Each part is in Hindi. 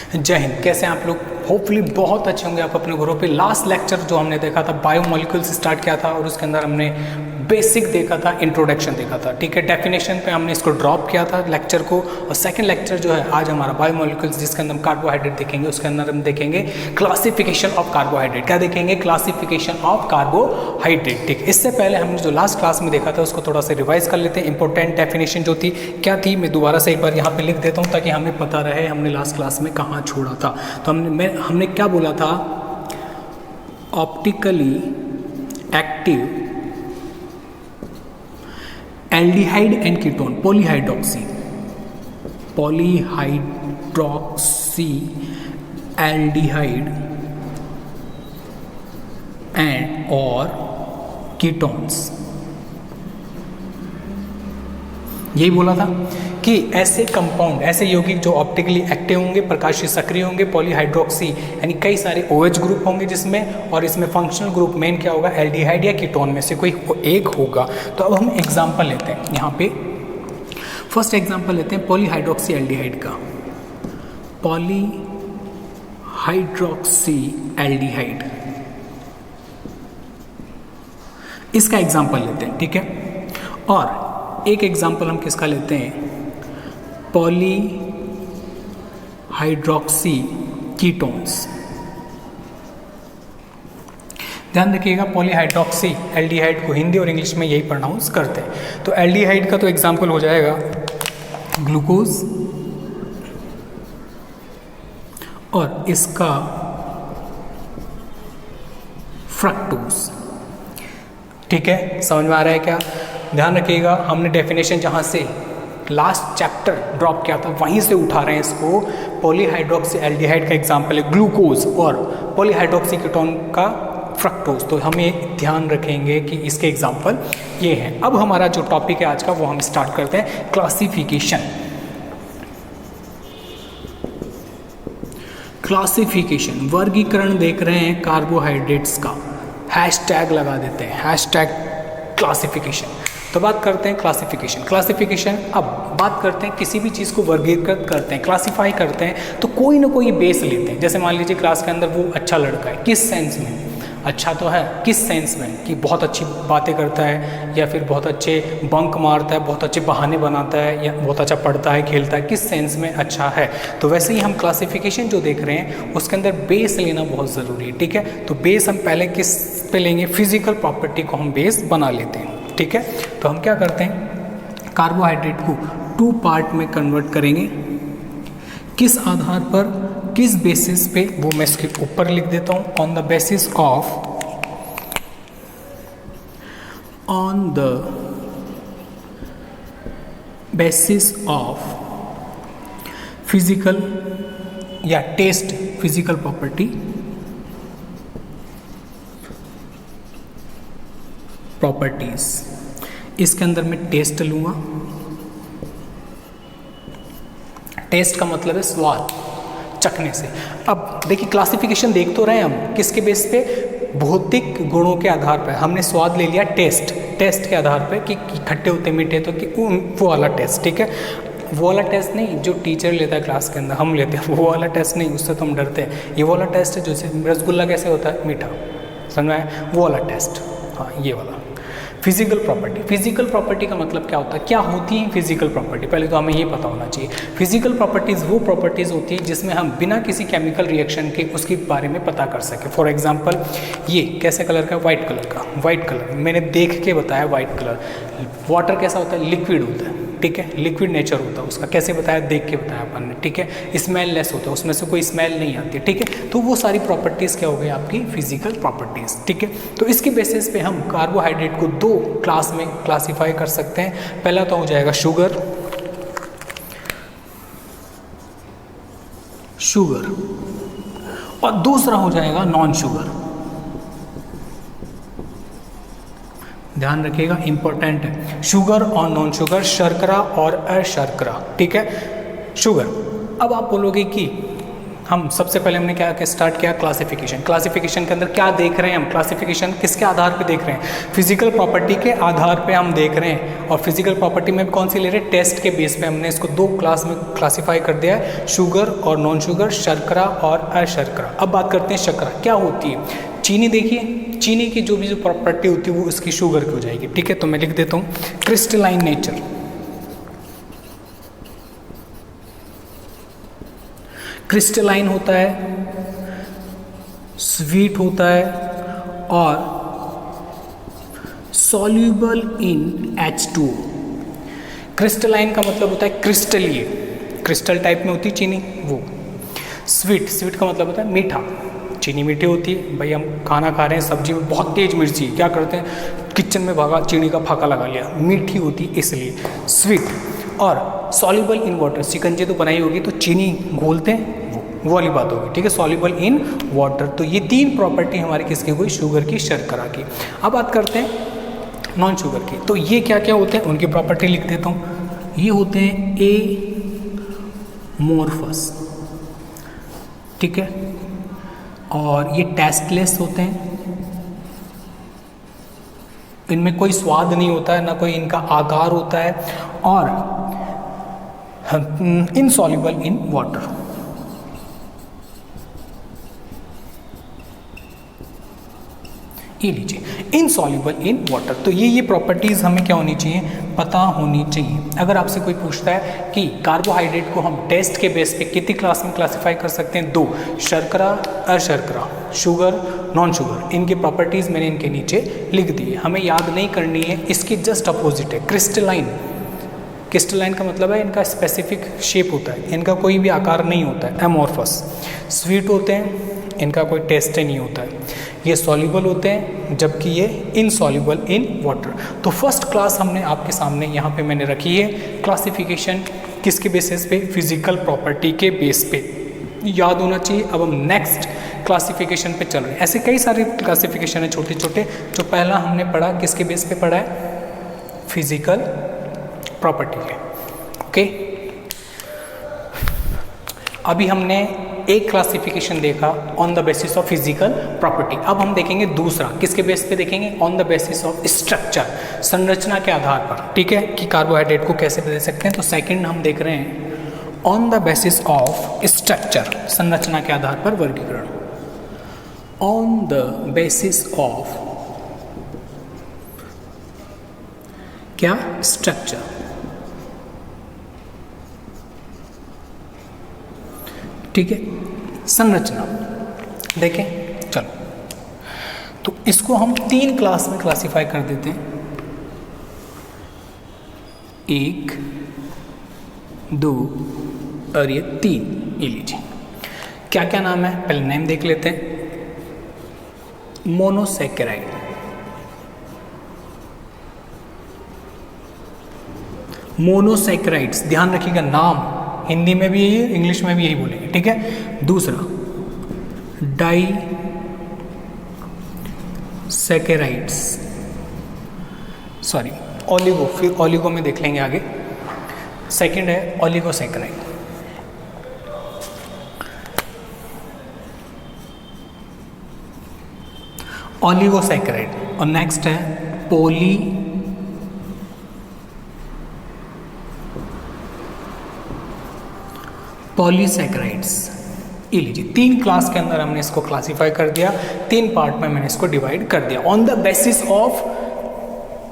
जय हिंद। कैसे हैं आप लोग? होपफुली बहुत अच्छे होंगे आप अपने घरों पे। लास्ट लेक्चर जो हमने देखा था बायोमोलिक्यूल्स स्टार्ट किया था और उसके अंदर हमने बेसिक देखा था, इंट्रोडक्शन देखा था, ठीक है। डेफिनेशन पे हमने इसको ड्रॉप किया था लेक्चर को। और सेकंड लेक्चर जो है आज हमारा बायोमोलिक्यूल्स, जिसके अंदर हम कार्बोहाइड्रेट देखेंगे, उसके अंदर हम देखेंगे क्लासिफिकेशन ऑफ कार्बोहाइड्रेट। क्या देखेंगे? क्लासिफिकेशन ऑफ कार्बोहाइड्रेट, ठीक। इससे पहले हमने जो लास्ट क्लास में देखा था उसको थोड़ा सा रिवाइज कर लेते हैं। इंपॉर्टेंट डेफिनेशन जो थी क्या थी, मैं दोबारा से एक बार यहाँ पे लिख देता हूँ ताकि हमें पता रहे हमने लास्ट क्लास में कहाँ छोड़ा था। तो हमने क्या बोला था? Optically active aldehyde and ketone, polyhydroxy aldehyde and और कीटोन्स, यही बोला था कि ऐसे कंपाउंड, ऐसे यौगिक जो ऑप्टिकली एक्टिव होंगे, प्रकाशीय सक्रिय होंगे, पॉलीहाइड्रोक्सी यानी कई सारे OH ग्रुप होंगे जिसमें, और इसमें फंक्शनल ग्रुप मेन क्या होगा? एल्डिहाइड या कीटोन में से कोई एक होगा। तो अब हम एग्जांपल लेते हैं यहाँ पे। फर्स्ट एग्जांपल लेते हैं पॉलीहाइड्रोक्सी एल्डिहाइड का। पॉलीहाइड्रोक्सी एल्डिहाइड, इसका एग्जांपल लेते हैं, ठीक है। और एक एग्जांपल हम किसका लेते हैं? Polyhydroxy ketones. ध्यान रखिएगा, पॉलीहाइड्रोक्सी एल्डिहाइड को हिंदी और इंग्लिश में यही प्रोनाउंस करते हैं। तो एल्डिहाइड का तो एग्जांपल हो जाएगा ग्लूकोज, और इसका फ्रक्टोज, ठीक है। समझ में आ रहा है क्या? ध्यान रखिएगा, हमने डेफिनेशन जहाँ से लास्ट चैप्टर ड्रॉप किया था वहीं से उठा रहे हैं इसको। पॉलीहाइड्रोक्सी एल्डिहाइड का एग्जांपल है ग्लूकोज और पॉलीहाइड्रोक्सी कीटोन का फ्रक्टोज। तो हम ये ध्यान रखेंगे कि इसके एग्जांपल ये हैं। अब हमारा जो टॉपिक है आज का वो हम स्टार्ट करते हैं, क्लासिफिकेशन। क्लासिफिकेशन, वर्गीकरण देख रहे हैं कार्बोहाइड्रेट्स का। हैशटैग लगा देते हैं, हैशटैग क्लासिफिकेशन। तो बात करते हैं क्लासिफिकेशन। अब बात करते हैं किसी भी चीज़ को वर्गीकृत करते हैं, क्लासिफाई करते हैं, तो कोई ना कोई बेस लेते हैं। जैसे मान लीजिए क्लास के अंदर वो अच्छा लड़का है, किस सेंस में? अच्छा तो है, किस सेंस में? कि बहुत अच्छी बातें करता है, या फिर बहुत अच्छे बंक मारता है, बहुत अच्छे बहाने बनाता है, या बहुत अच्छा पढ़ता है, खेलता है, किस सेंस में अच्छा है। तो वैसे ही हम क्लासिफिकेशन जो देख रहे हैं उसके अंदर बेस लेना बहुत ज़रूरी है, ठीक है। तो बेस हम पहले किस पे लेंगे? फिजिकल प्रॉपर्टी को हम बेस बना लेते हैं, ठीक है। तो हम क्या करते हैं? कार्बोहाइड्रेट को 2 पार्ट में कन्वर्ट करेंगे। किस आधार पर, किस बेसिस पे, वो मैं इसके ऊपर लिख देता हूँ। On the basis of physical या टेस्ट, फिजिकल प्रॉपर्टीज। इसके अंदर मैं टेस्ट लूँगा। टेस्ट का मतलब है स्वाद, चखने से। अब देखिए, क्लासिफिकेशन देख तो रहे हैं हम, किसके बेस पे? भौतिक गुणों के आधार पर। हमने स्वाद ले लिया टेस्ट के आधार पे कि खट्टे होते मीठे, तो कि वो वाला टेस्ट, ठीक है। वो वाला टेस्ट नहीं जो टीचर लेता है क्लास के अंदर, हम लेते हैं वो वाला टेस्ट नहीं, उससे तो हम डरते हैं। ये वाला टेस्ट है जैसे रसगुल्ला कैसे होता है, मीठा, समझ में आया? वो वाला टेस्ट, हाँ, ये वाला। फिजिकल प्रॉपर्टी का मतलब क्या होता है? क्या होती है फिजिकल प्रॉपर्टी? पहले तो हमें ये पता होना चाहिए। फिजिकल प्रॉपर्टीज़ वो प्रॉपर्टीज़ होती है जिसमें हम बिना किसी केमिकल रिएक्शन के उसके बारे में पता कर सकें। फॉर एग्जांपल, ये कैसे कलर का? वाइट कलर, मैंने देख के बताया वाइट कलर। वाटर कैसा होता है? लिक्विड होता है, ठीक है। लिक्विड नेचर होता है उसका, कैसे बताया? देख के बताया अपन ने, ठीक है। स्मेल लेस होता है, उसमें से कोई स्मेल नहीं आती, ठीक है। तो वो सारी प्रॉपर्टीज़ क्या हो गई? आपकी फिजिकल प्रॉपर्टीज़, ठीक है। तो इसके बेसिस पे हम कार्बोहाइड्रेट को 2 क्लास में क्लासीफाई कर सकते हैं। पहला तो हो जाएगा शुगर, और दूसरा हो जाएगा नॉन शुगर। ध्यान रखिएगा, इंपॉर्टेंट है। शुगर और नॉन शुगर, शर्करा और अशर्करा, ठीक है। शुगर, अब आप बोलोगे कि हम सबसे पहले हमने क्या स्टार्ट किया, क्लासिफिकेशन। क्लासिफिकेशन के अंदर क्या देख रहे हैं हम, क्लासिफिकेशन किसके आधार पे देख रहे हैं, फिजिकल प्रॉपर्टी के आधार पे हम देख रहे हैं। और फिजिकल प्रॉपर्टी में कौन सी ले रहे हैं, टेस्ट के बेस पे हमने इसको दो क्लास में क्लासीफाई कर दिया है, शुगर और नॉन शुगर, शर्करा और अशर्करा। अब बात करते हैं शर्करा क्या होती है। चीनी देखिए, चीनी की जो भी जो प्रॉपर्टी होती है वो इसकी शुगर की हो जाएगी, ठीक है। तो मैं लिख देता हूँ क्रिस्टलाइन नेचर, क्रिस्टलाइन होता है, स्वीट होता है और सॉल्यूबल इन H2O। क्रिस्टलाइन का मतलब होता है क्रिस्टलीय, क्रिस्टल टाइप में होती है चीनी वो। स्वीट, स्वीट का मतलब होता है मीठा, चीनी मीठी होती है। भाई हम खाना खा रहे हैं, सब्जी में बहुत तेज मिर्ची, क्या करते हैं किचन में भागा चीनी का फाका लगा लिया, मीठी होती है इसलिए स्वीट। और सॉल्यूबल इन वाटर, शिकंजी तो बनाई होगी तो चीनी घोलते हैं वो वाली बात होगी, ठीक है, सॉल्यूबल इन वाटर। तो ये तीन प्रॉपर्टी हमारी किसकी हुई, शुगर की, शर्करा की। अब बात करते हैं नॉन शुगर की। तो ये क्या क्या होते हैं उनकी प्रॉपर्टी लिख देता हूँ। ये होते हैं एमोर्फस, ठीक है, और ये टेस्टलेस होते हैं, इनमें कोई स्वाद नहीं होता है, ना कोई इनका आकार होता है, और इनसॉल्युबल इन वाटर। ये लीजिए इनसॉल्युबल इन वाटर। तो ये प्रॉपर्टीज़ हमें क्या होनी चाहिए, पता होनी चाहिए। अगर आपसे कोई पूछता है कि कार्बोहाइड्रेट को हम टेस्ट के बेस पे कितनी क्लास में क्लासिफाई कर सकते हैं, दो, शर्करा, अशर्करा, शुगर, नॉन शुगर, इनकी प्रॉपर्टीज़ मैंने इनके नीचे लिख दी है, हमें याद नहीं करनी है। इसकी जस्ट अपोजिट है क्रिस्टलाइन। क्रिस्टलाइन का मतलब है इनका स्पेसिफिक शेप होता है, इनका कोई भी आकार नहीं होता है। एमोर्फस, स्वीट होते हैं, इनका कोई टेस्ट ही नहीं होता है। ये सॉल्युबल होते हैं जबकि ये इनसॉल्युबल इन वाटर। तो फर्स्ट क्लास हमने आपके सामने यहाँ पे मैंने रखी है, क्लासिफिकेशन किसके बेसिस पे, फिजिकल प्रॉपर्टी के बेस पे, याद होना चाहिए। अब हम नेक्स्ट क्लासिफिकेशन पे चल रहे हैं। ऐसे कई सारे क्लासिफिकेशन है छोटे छोटे। जो पहला हमने पढ़ा किसके बेस पे पढ़ा है, फिजिकल प्रॉपर्टी के, ओके। अभी हमने एक क्लासिफिकेशन देखा on the basis of physical property. अब हम देखेंगे दूसरा, किसके बेस पे देखेंगे, on the basis of structure, संरचना के आधार पर, ठीक है, कि कार्बोहाइड्रेट को कैसे बदल सकते हैं। तो सेकंड हम देख रहे हैं on the basis of structure, संरचना के आधार पर वर्गीकरण। ऑन द बेसिस ऑफ क्या, स्ट्रक्चर, ठीक है, संरचना। देखें चलो, तो इसको हम तीन क्लास में क्लासिफाई कर देते हैं, 1, 2 और ये 3। ये लीजिए क्या क्या नाम है, पहले नेम देख लेते हैं। मोनोसैकेराइड, मोनोसैकेराइड्स, ध्यान रखिएगा नाम, हिंदी में भी यही है, इंग्लिश में भी यही बोलेंगे, ठीक है। दूसरा डाई सैकेराइड्स, सॉरी ओलिगो, फिर ओलिगो में देख लेंगे आगे। सेकंड है ओलिगोसैकेराइड, ओलिगोसैकेराइड, और नेक्स्ट है पॉलीसैकेराइड्स। ये लीजिए तीन क्लास के अंदर हमने इसको क्लासिफाई कर दिया, तीन पार्ट में मैंने इसको डिवाइड कर दिया on the basis of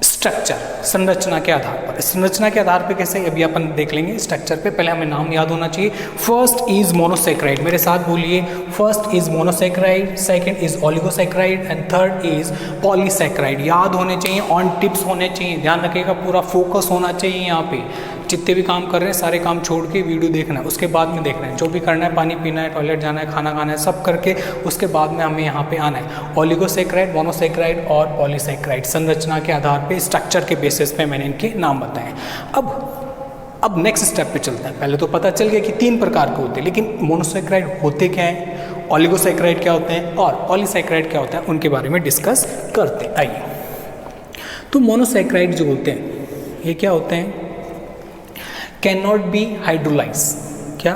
structure, संरचना के आधार पर। संरचना के आधार पे कैसे, अभी अपन देख लेंगे। स्ट्रक्चर पे पहले हमें नाम याद होना चाहिए। फर्स्ट इज मोनोसैकेराइड, मेरे साथ बोलिए, first is monosaccharide, second is oligosaccharide and third is polysaccharide. याद होने चाहिए, ऑन टिप्स होने चाहिए, ध्यान रखिएगा, पूरा फोकस होना चाहिए यहाँ पे। जितने भी काम कर रहे हैं सारे काम छोड़ के वीडियो देखना है, उसके बाद में देखना है, जो भी करना है, पानी पीना है, टॉयलेट जाना है, खाना खाना है, सब करके उसके बाद में हमें यहाँ पे आना है। ओलिगोसैकेराइड, मोनोसैकेराइड और पॉलीसैकेराइड, संरचना के आधार पे, स्ट्रक्चर के बेसिस पे मैंने इनके नाम बताए। अब नेक्स्ट स्टेप पे चलते हैं। पहले तो पता चल गया कि तीन प्रकार के होते हैं, लेकिन मोनोसैकेराइड होते क्या हैं, ओलिगोसैकेराइड क्या होते हैं और पॉलीसैकेराइड क्या होता है, उनके बारे में डिस्कस करते हैं। आइए, तो मोनोसैकेराइड जो होते हैं ये क्या होते हैं, कैन नॉट बी हाइड्रोलाइज, क्या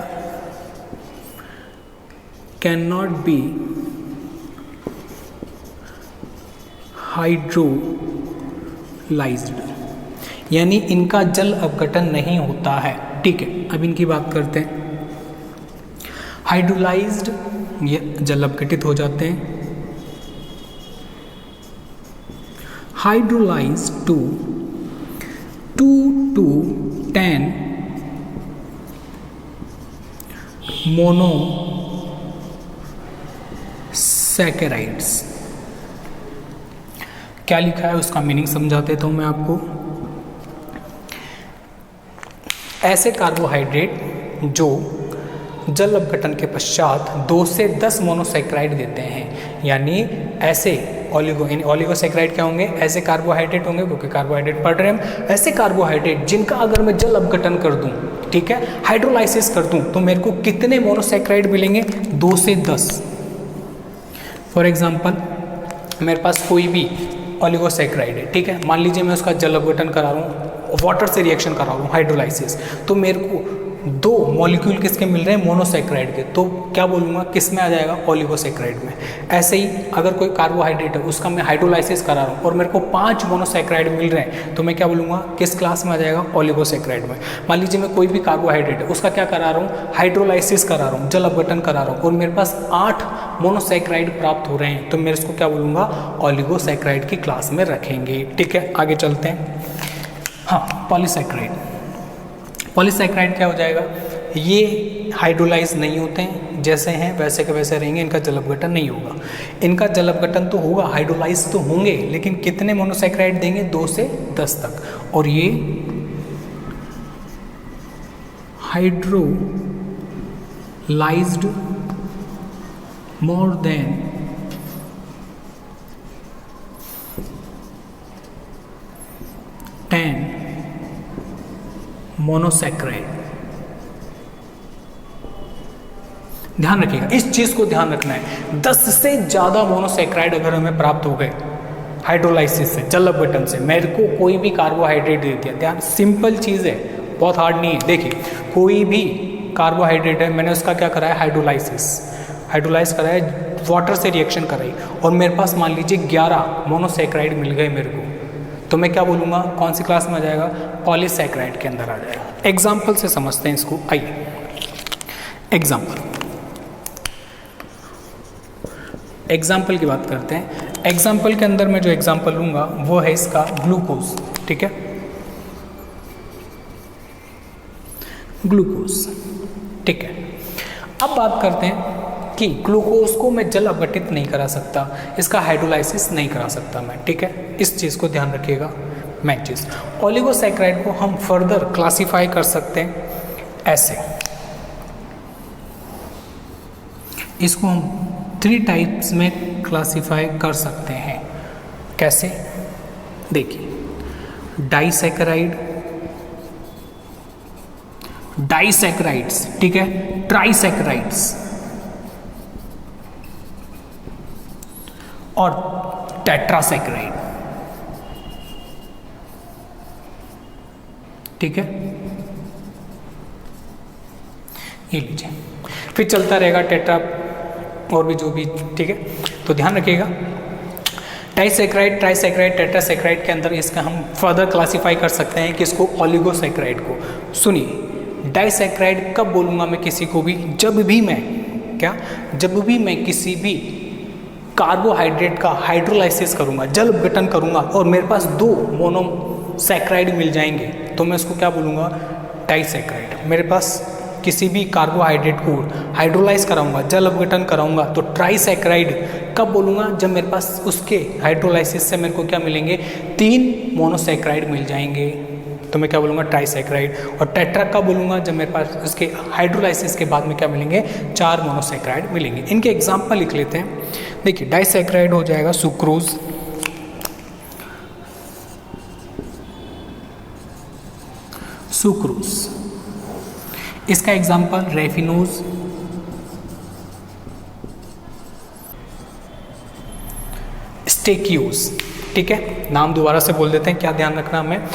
कैन नॉट बी हाइड्रोलाइज्ड, यानी इनका जल अपघटन नहीं होता है। ठीक है, अब इनकी बात करते हैं। हाइड्रोलाइज्ड ये जल अपघटित हो जाते हैं। Hydrolysed to 2 to 10 monosaccharides. क्या लिखा है उसका मीनिंग समझा देता हूं मैं आपको। ऐसे कार्बोहाइड्रेट जो जल अपघटन के पश्चात 2 से 10 मोनोसैकेराइड देते हैं, यानी ऐसे ओलिगोसैकेराइड क्या होंगे, ऐसे कार्बोहाइड्रेट होंगे, क्योंकि कार्बोहाइड्रेट पढ़ रहे हैं हम, ऐसे कार्बोहाइड्रेट जिनका अगर मैं जल अपघटन कर दूं, ठीक है, हाइड्रोलाइसिस कर दूं, तो मेरे को कितने मोनोसैकेराइड मिलेंगे, 2 से 10। फॉर एग्जांपल मेरे पास कोई भी ओलिगोसैकेराइड है, ठीक है, मान लीजिए मैं उसका जल अपघटन करा रहा हूँ, वाटर से रिएक्शन करा रहा हूँ, हाइड्रोलाइसिस, तो मेरे को 2 मॉलिक्यूल किसके मिल रहे हैं, मोनोसैकेराइड के, तो क्या बोलूँगा, किस में आ जाएगा, ओलिगोसैकेराइड में। ऐसे ही अगर कोई कार्बोहाइड्रेट है उसका मैं हाइड्रोलाइसिस करा रहा हूँ और मेरे को 5 मोनोसैकेराइड मिल रहे हैं, तो मैं क्या बोलूँगा, किस क्लास में आ जाएगा, ओलिगोसैकेराइड में। मान लीजिए मैं कोई भी कार्बोहाइड्रेट है उसका क्या करा रहा हूँ, हाइड्रोलाइसिस करा रहा हूँ, जल अपघटन करा रहा हूँ, और मेरे पास 8 मोनोसैकेराइड प्राप्त हो रहे हैं, तो मैं इसको क्या बोलूँगा, ओलिगोसैकेराइड की क्लास में रखेंगे। ठीक है, आगे चलते हैं। हाँ, पॉलीसैकेराइड। पॉलीसैकेराइड क्या हो जाएगा, ये हाइड्रोलाइज नहीं होते हैं, जैसे हैं वैसे के वैसे रहेंगे, इनका जल अपघटन नहीं होगा। इनका जल अपघटन तो होगा, हाइड्रोलाइज तो होंगे, लेकिन कितने मोनोसैकेराइड देंगे, 2 से 10 तक। और ये हाइड्रोलाइज्ड मोर देन 10 मोनोसैकेराइड। ध्यान रखिएगा, इस चीज को ध्यान रखना है, 10 से ज्यादा मोनोसैकेराइड अगर हमें प्राप्त हो गए हाइड्रोलाइसिस से, जल अपघटन से, मेरे को कोई भी कार्बोहाइड्रेट दे दिया, ध्यान, सिंपल चीज है, बहुत हार्ड नहीं है। देखिए, कोई भी कार्बोहाइड्रेट है, मैंने उसका क्या करा है, हाइड्रोलाइज करा है, वाटर से रिएक्शन कराई, और मेरे पास मान लीजिए 11 मोनोसैकेराइड मिल गए मेरे को, तो मैं क्या बोलूँगा, कौन सी क्लास में आ जाएगा, पॉलीसैकेराइड के अंदर आ जाएगा। एग्जाम्पल से समझते हैं इसको, आइए। एग्जाम्पल की बात करते हैं। एग्जाम्पल के अंदर मैं जो एग्जाम्पल लूँगा वो है इसका ग्लूकोज। ठीक है, ग्लूकोज। ठीक है, अब बात करते हैं कि ग्लूकोज को मैं जल अपघटित नहीं करा सकता, इसका हाइड्रोलाइसिस नहीं करा सकता मैं। ठीक है, इस चीज़ को ध्यान रखिएगा। मेन चीज़, ओलिगोसैकेराइड को हम फर्दर क्लासीफाई कर सकते हैं ऐसे, इसको हम 3 टाइप्स में क्लासीफाई कर सकते हैं। कैसे, देखिए, डाइसैकेराइड्स, ठीक है, ट्राइसैकेराइड्स और टेट्रासैकेराइड। ठीक है, ये लीजिए, फिर चलता रहेगा टेट्रा और भी जो भी। ठीक है, तो ध्यान रखिएगा, डाइसैकेराइड, ट्राइसैकेराइड, टेट्रासैकेराइड के अंदर इसका हम फर्दर क्लासीफाई कर सकते हैं कि इसको ओलिगोसैकेराइड को। सुनिए, डाइसैकेराइड कब बोलूँगा मैं किसी को भी, जब भी मैं किसी भी कार्बोहाइड्रेट का हाइड्रोलाइसिस करूँगा, जल अपघटन करूँगा, और मेरे पास 2 मोनोसैकेराइड मिल जाएंगे, तो मैं उसको क्या बोलूँगा, डाइसैकेराइड। मेरे पास किसी भी कार्बोहाइड्रेट को हाइड्रोलाइज कराऊंगा, जल अपघटन कराऊंगा, तो ट्राइसैकेराइड कब बोलूँगा, जब मेरे पास उसके हाइड्रोलाइसिस से मेरे को क्या मिलेंगे, 3 मोनोसैकेराइड मिल जाएंगे, तो मैं क्या बोलूँगा, ट्राइसैकेराइड। और टेट्रा कब बोलूँगा, जब मेरे पास उसके हाइड्रोलाइसिस के बाद में क्या मिलेंगे, 4 मोनोसैकेराइड मिलेंगे। इनके एग्जाम्पल लिख लेते हैं। देखिए, डाइसैकेराइड हो जाएगा सुक्रोज, इसका एग्जाम्पल रेफिनोज, स्टेकियोज। ठीक है, नाम दोबारा से बोल देते हैं, क्या ध्यान रखना हमें,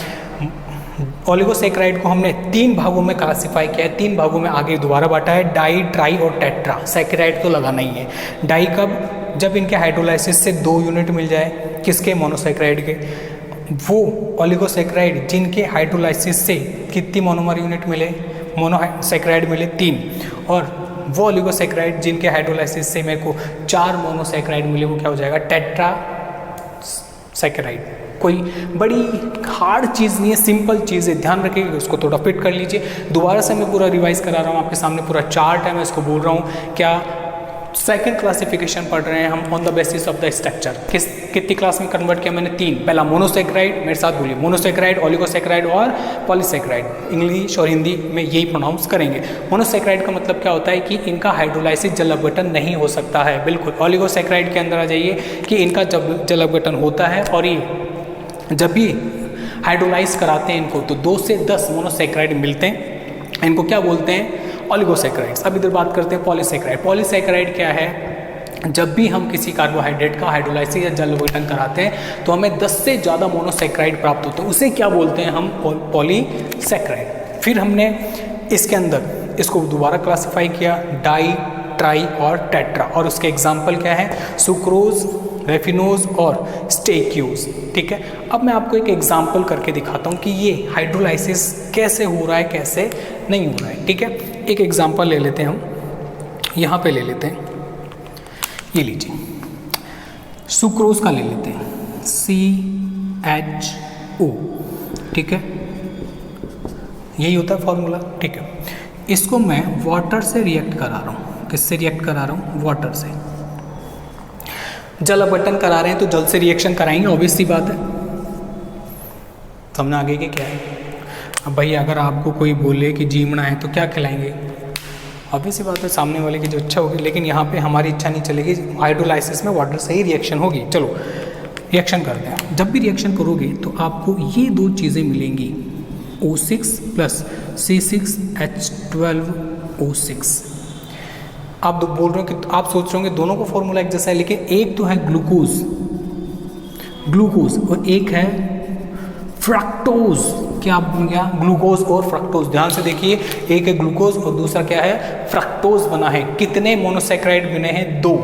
ओलिगोसैकेराइड को हमने 3 भागों में क्लासिफाई किया है, 3 भागों में आगे दोबारा बांटा है, डाई, ट्राई और टेट्रा। सैकेराइड तो लगाना ही है। डाई कब? जब इनके हाइड्रोलाइसिस से 2 यूनिट मिल जाए, किसके? मोनोसैकेराइड के। वो ओलिगोसैकेराइड जिनके हाइड्रोलाइसिस से कितनी मोनोमर यूनिट मिले? मोनोसैकेराइड मिले 3। और वो ओलिगोसैकेराइड जिनके हाइड्रोलाइसिस से मेरे को 4 मोनोसैकेराइड मिले, वो क्या हो जाएगा? Tetra saccharide. कोई बड़ी हार्ड चीज़ नहीं है, सिंपल चीज़ है, ध्यान रखिएगा, उसको थोड़ा फिट कर लीजिए। दोबारा से मैं पूरा रिवाइज करा रहा हूँ, आपके सामने पूरा चार्ट है, मैं इसको बोल रहा हूँ। क्या सेकंड क्लासिफिकेशन पढ़ रहे हैं हम on the basis of the structure. कितनी क्लास में कन्वर्ट किया मैंने? 3। पहला मोनोसैकेराइड, मेरे साथ बोलिए, मोनोसैकेराइड, ओलिगोसैकेराइड और पॉलीसैकेराइड। इंग्लिश और हिंदी में यही प्रोनाउंस करेंगे। मोनोसैकेराइड का मतलब क्या होता है कि इनका हाइड्रोलाइसिस जल अपघटन नहीं हो सकता है, बिल्कुल। ओलिगोसैकेराइड के अंदर आ जाइए कि इनका जल अपघटन होता है, और ये जब भी हाइड्रोलाइज कराते हैं इनको तो 2 से 10 मोनोसैकेराइड मिलते हैं, इनको क्या बोलते हैं? ओलिगोसैकेराइड्स। अब इधर बात करते हैं पॉलीसैकेराइड। पॉलीसैकेराइड क्या है? जब भी हम किसी कार्बोहाइड्रेट का हाइड्रोलाइसिस या जल अपघटन कराते हैं तो हमें 10 से ज़्यादा मोनोसैकेराइड प्राप्त होते हैं, उसे क्या बोलते हैं हम? पॉलीसैकेराइड। फिर हमने इसके अंदर इसको दोबारा क्लासिफाई किया, डाई, ट्राई और टेट्रा, और उसके एग्जाम्पल क्या है? सुक्रोज, रेफिनोज और स्टेक्यूज। ठीक है, अब मैं आपको एक एग्जाम्पल करके दिखाता हूँ कि ये हाइड्रोलाइसिस कैसे हो रहा है, कैसे नहीं हो रहा है। ठीक है, एक एग्जाम्पल ले लेते हैं हम, यहाँ पे ले लेते हैं, ये लीजिए, सुक्रोज का ले लेते हैं, CHO। ठीक है, यही होता है फॉर्मूला। ठीक है, इसको मैं वाटर से रिएक्ट करा रहा हूँ। किससे रिएक्ट करा रहा हूँ? वाटर से। जल अपघटन करा रहे हैं तो जल से रिएक्शन कराएंगे, ऑब्वियस सी बात है। समझना आगे कि क्या है। अब भाई अगर आपको कोई बोले कि जीमना है तो क्या खिलाएंगे? ऑब्वियस सी बात है, सामने वाले की जो इच्छा होगी, लेकिन यहाँ पे हमारी इच्छा नहीं चलेगी, हाइड्रोलाइसिस में वाटर से ही रिएक्शन होगी। चलो रिएक्शन करते हैं। जब भी रिएक्शन करोगे तो आपको ये 2 चीज़ें मिलेंगी, O6 प्लस C6H12O6। आप बोल रहे हो कि आप सोच रहे होंगे दोनों का फॉर्मूला एक जैसा है, लेकिन एक तो है ग्लूकोज और एक है फ्रक्टोज। क्या बन गया? ग्लूकोज और फ्रक्टोज। ध्यान से देखिए, एक है ग्लूकोज और दूसरा क्या है? फ्रक्टोज बना है। कितने मोनोसैकेराइड बने हैं? 2।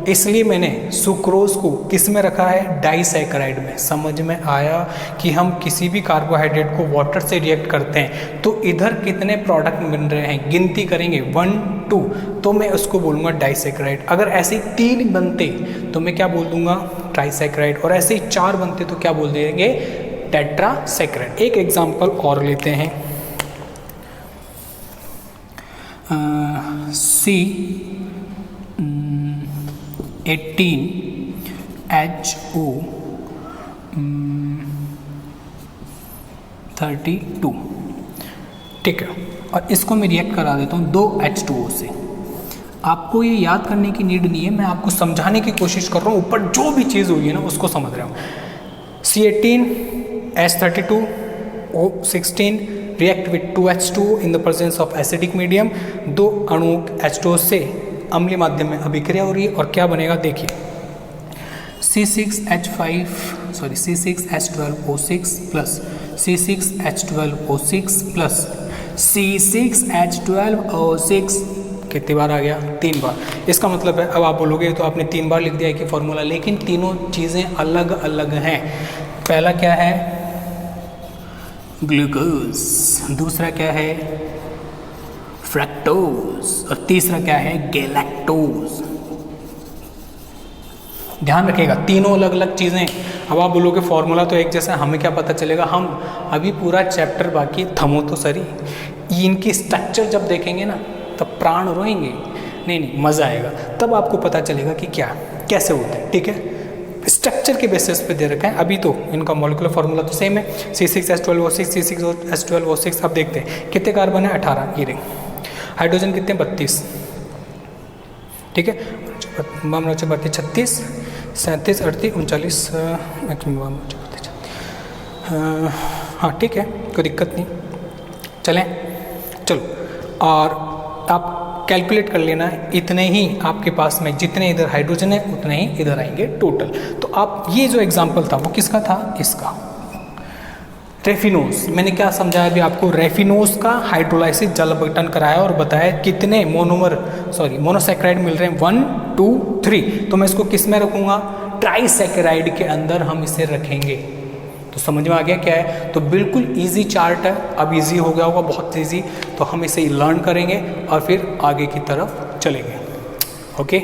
इसलिए मैंने सुक्रोज को किस में रखा है? डाइसैकेराइड में। समझ में आया कि हम किसी भी कार्बोहाइड्रेट को वाटर से रिएक्ट करते हैं तो इधर कितने प्रोडक्ट बन रहे हैं, गिनती करेंगे 1, 2, तो मैं उसको बोलूँगा डाइसैकेराइड। अगर ऐसे 3 बनते तो मैं क्या बोल दूंगा? ट्राइसैकेराइड। और ऐसे ही 4 बनते तो क्या बोल देंगे? टेट्रासैकेराइड। एक एग्जाम्पल और लेते हैं, C18HO32। ठीक है, और इसको मैं रिएक्ट करा देता हूँ 2H2O से। आपको ये याद करने की नीड नहीं है, मैं आपको समझाने की कोशिश कर रहा हूँ, ऊपर जो भी चीज़ हुई है ना उसको समझ रहा हूँ। C18H32O16 react with 2H2O in the presence of acidic medium। 2 अणु H2O से अम्लीय माध्यम में अभिक्रिया हो रही है, और क्या बनेगा देखिए, C6H12O6 plus C6H12O6 plus C6H12O6। कितनी बार आ गया? 3 बार। इसका मतलब है, अब आप बोलोगे तो आपने 3 बार लिख दिया कि फॉर्मूला, लेकिन तीनों चीज़ें अलग अलग हैं। पहला क्या है? ग्लूकोज, दूसरा क्या है? फ्रक्टोज, और तीसरा क्या है? गैलेक्टोज। ध्यान रखिएगा, तीनों अलग अलग चीज़ें। अब आप बोलोगे फॉर्मूला तो एक जैसा, हमें क्या पता चलेगा? हम अभी पूरा चैप्टर बाकी, थमो तो सरी। इनकी स्ट्रक्चर जब देखेंगे ना तब प्राण रोएंगे। नहीं, मज़ा आएगा, तब आपको पता चलेगा कि क्या कैसे होते हैं। ठीक है, स्ट्रक्चर के बेसिस पे दे रखा है। अभी तो इनका मॉलिक्यूलर फार्मूला तो सेम है, C6H12O6, C6H12O6। अब देखते हैं कितने कार्बन है? 18। ये रहे। हाइड्रोजन कितने? 32। ठीक है, 32, 36, 37, 38, 39, हाँ ठीक है, कोई दिक्कत नहीं। चलो, और आप कैलकुलेट कर लेना, इतने ही आपके पास में जितने इधर हाइड्रोजन है उतने ही इधर आएंगे टोटल। तो आप ये जो एग्जांपल था वो किसका था? इसका। रेफिनोज, मैंने क्या समझाया अभी आपको, रेफिनोज का हाइड्रोलाइसिस जल अपघटन कराया और बताया कितने मोनोसेक्राइड मिल रहे हैं, 1 2 3। तो मैं इसको किस में रखूँगा, ट्राइसेकेराइड के अंदर हम इसे रखेंगे। तो समझ में आ गया क्या है। तो बिल्कुल इजी चार्ट है, अब इजी हो गया होगा, बहुत इजी। तो हम इसे लर्न करेंगे और फिर आगे की तरफ चलेंगे। ओके,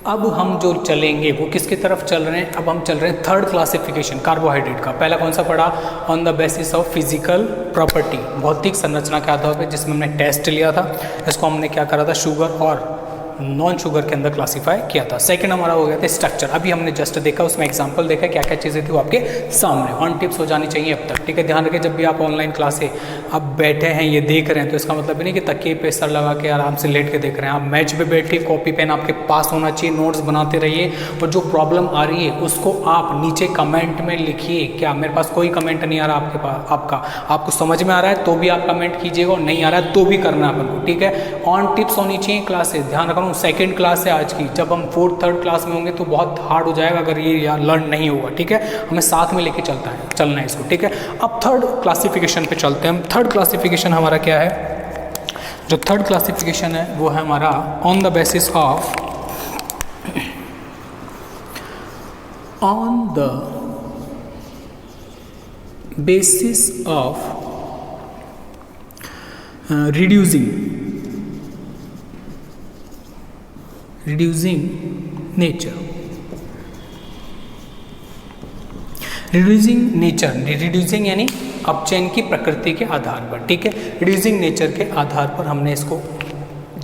अब हम जो चलेंगे वो किसकी तरफ चल रहे हैं, अब हम चल रहे हैं थर्ड क्लासिफिकेशन कार्बोहाइड्रेट का। पहला कौन सा पढ़ा, on the basis of physical property, भौतिक संरचना के आधार पर, जिसमें हमने टेस्ट लिया था। इसको हमने क्या करा था, शुगर और नॉन शुगर के अंदर क्लासीफाई किया था। सेकंड हमारा हो गया था स्ट्रक्चर, अभी हमने जस्ट देखा, उसमें एग्जांपल देखा क्या क्या चीज़ें थी वो आपके सामने ऑन टिप्स हो जानी चाहिए अब तक। ठीक है, ध्यान रखें जब भी आप ऑनलाइन क्लास है अब बैठे हैं ये देख रहे हैं, तो इसका मतलब नहीं कि तकिए पे सर लगा के आराम से लेट के देख रहे हैं। आप मैच पे बैठे, कॉपी पेन आपके पास होना चाहिए, नोट्स बनाते रहिए, और जो प्रॉब्लम आ रही है उसको आप नीचे कमेंट में लिखिए। क्या मेरे पास कोई कमेंट नहीं आ रहा आपके पास, आपको समझ में आ रहा है तो भी आप कमेंट कीजिएगा, और नहीं आ रहा है तो भी करना है अपन को। ठीक है, ऑन टिप्स होनी चाहिए क्लासेस, ध्यान रखना। सेकंड क्लास है आज की, जब हम फोर्थ थर्ड क्लास में होंगे तो बहुत हार्ड हो जाएगा अगर ये लर्न नहीं होगा। ठीक है, हमें साथ में लेके चलना है इसको। ठीक है, अब थर्ड क्लासिफिकेशन पे चलते हैं हम। थर्ड क्लासिफिकेशन हमारा क्या है, जो थर्ड क्लासिफिकेशन है वो है हमारा on the basis of reducing nature, reducing यानी अपचयन की प्रकृति के आधार पर। ठीक है, रिड्यूसिंग नेचर के आधार पर हमने इसको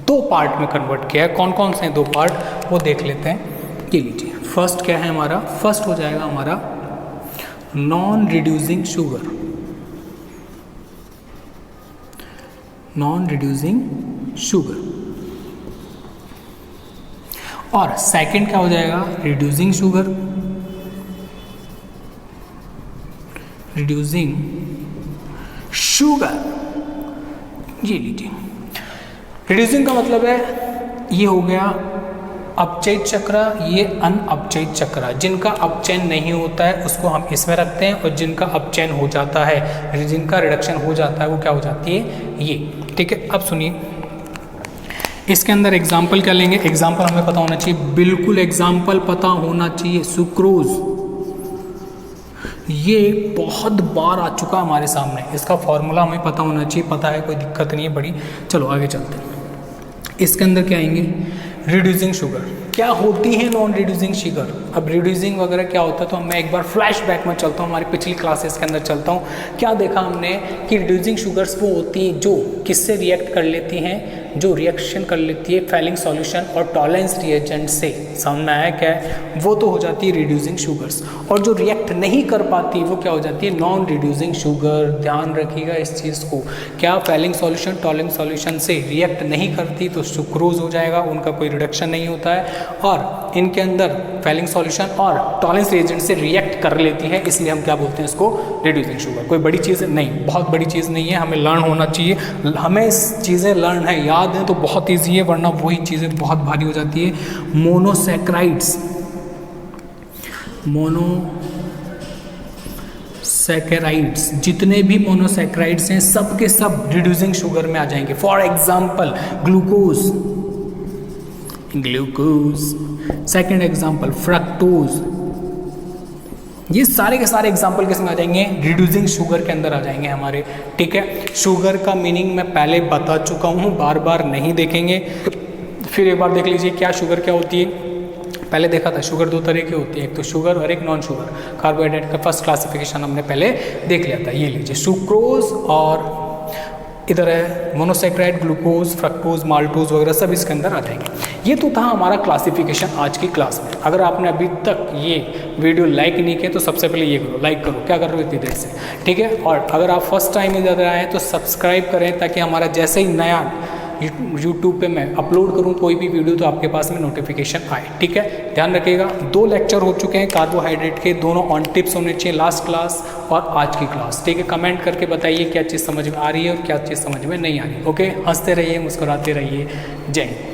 दो पार्ट में कन्वर्ट किया है। कौन कौन से हैं दो पार्ट वो देख लेते हैं। ये लीजिए, फर्स्ट क्या है हमारा, फर्स्ट हो जाएगा हमारा नॉन रिड्यूसिंग शुगर, और सेकंड क्या हो जाएगा, रिड्यूसिंग शुगर। ये लीजिए, रिड्यूसिंग का मतलब है ये हो गया अपचयित चक्र, ये अनअपचयित चक्र। जिनका अपचयन नहीं होता है उसको हम इसमें रखते हैं, और जिनका अपचयन हो जाता है, जिनका रिडक्शन हो जाता है, वो क्या हो जाती है, ये। ठीक है, अब सुनिए, इसके अंदर एग्जाम्पल क्या लेंगे, एग्जाम्पल हमें पता होना चाहिए, बिल्कुल एग्जाम्पल पता होना चाहिए। सुक्रोज, ये बहुत बार आ चुका हमारे सामने, इसका फॉर्मूला हमें पता होना चाहिए, पता है, कोई दिक्कत नहीं है बड़ी। चलो आगे चलते हैं। इसके अंदर क्या आएंगे, रिड्यूसिंग शुगर। क्या होती है नॉन रिड्यूसिंग शुगर, अब रिड्यूसिंग वगैरह क्या होता है, तो मैं एक बार फ्लैशबैक में चलता हूँ, हमारी पिछली क्लासेस के अंदर चलता हूँ। क्या देखा हमने कि रिड्यूसिंग शुगर्स वो होती हैं जो किससे रिएक्ट कर लेती हैं, जो रिएक्शन कर लेती है फैलिंग सॉल्यूशन और टॉलरेंस रिएजेंट से। सामने आया क्या है, वो तो हो जाती है रिड्यूसिंग शुगर्स, और जो रिएक्ट नहीं कर पाती वो क्या हो जाती है, नॉन रिड्यूसिंग शुगर। ध्यान रखिएगा इस चीज़ को, क्या फैलिंग सॉल्यूशन टॉलरेंस सॉल्यूशन से रिएक्ट नहीं करती तो सुक्रोज हो जाएगा, उनका कोई रिडक्शन नहीं होता है, और इनके अंदर फैलिंग सॉल्यूशन और टॉलरेंस रिएजेंट से रिएक्ट कर लेती है, इसलिए हम क्या बोलते हैं इसको, रिड्यूसिंग शुगर। कोई बड़ी चीज़ नहीं, बहुत बड़ी चीज़ नहीं है, हमें लर्न होना चाहिए, हमें चीज़ें लर्न है, याद है तो बहुत ईजी है, वरना वही चीज़ें बहुत भारी हो जाती है। मोनोसैकेराइड्स, जितने भी मोनोसैकेराइड्स हैं सब के सब रिड्यूसिंग शुगर में आ जाएंगे। For example glucose, second example fructose, ये सारे के सारे एग्जाम्पल किसमें आ जाएंगे, रिड्यूसिंग शुगर के अंदर आ जाएंगे हमारे। ठीक है, शुगर का मीनिंग मैं पहले बता चुका हूँ, बार बार नहीं देखेंगे, फिर एक बार देख लीजिए क्या शुगर क्या होती है। पहले देखा था शुगर दो तरह की होती है, एक तो शुगर और एक नॉन शुगर। कार्बोहाइड्रेट का फर्स्ट क्लासिफिकेशन हमने पहले देख लिया था। ये लीजिए, सुक्रोज और इधर है मोनोसैकेराइड, ग्लूकोज, फ्रक्टोज, माल्टोज वगैरह सब इसके अंदर आ जाएंगे। ये तो था हमारा क्लासिफिकेशन आज की क्लास में। अगर आपने अभी तक ये वीडियो लाइक नहीं किया तो सबसे पहले ये करो, लाइक करो, क्या कर रहे हो इतनी देर से, ठीक है। और अगर आप फर्स्ट टाइम इधर आए तो सब्सक्राइब करें, ताकि हमारा जैसे ही नया यूट्यूब पे मैं अपलोड करूं कोई भी वीडियो तो आपके पास में नोटिफिकेशन आए, ठीक है। ध्यान रखिएगा, 2 लेक्चर हो चुके हैं कार्बोहाइड्रेट के, दोनों ऑन टिप्स होने चाहिए, लास्ट क्लास और आज की क्लास, ठीक है। कमेंट करके बताइए क्या चीज़ समझ में आ रही है और क्या चीज़ समझ में नहीं आ रही। ओके, हंसते रहिए, मुस्कुराते रहिए। जय हिंद।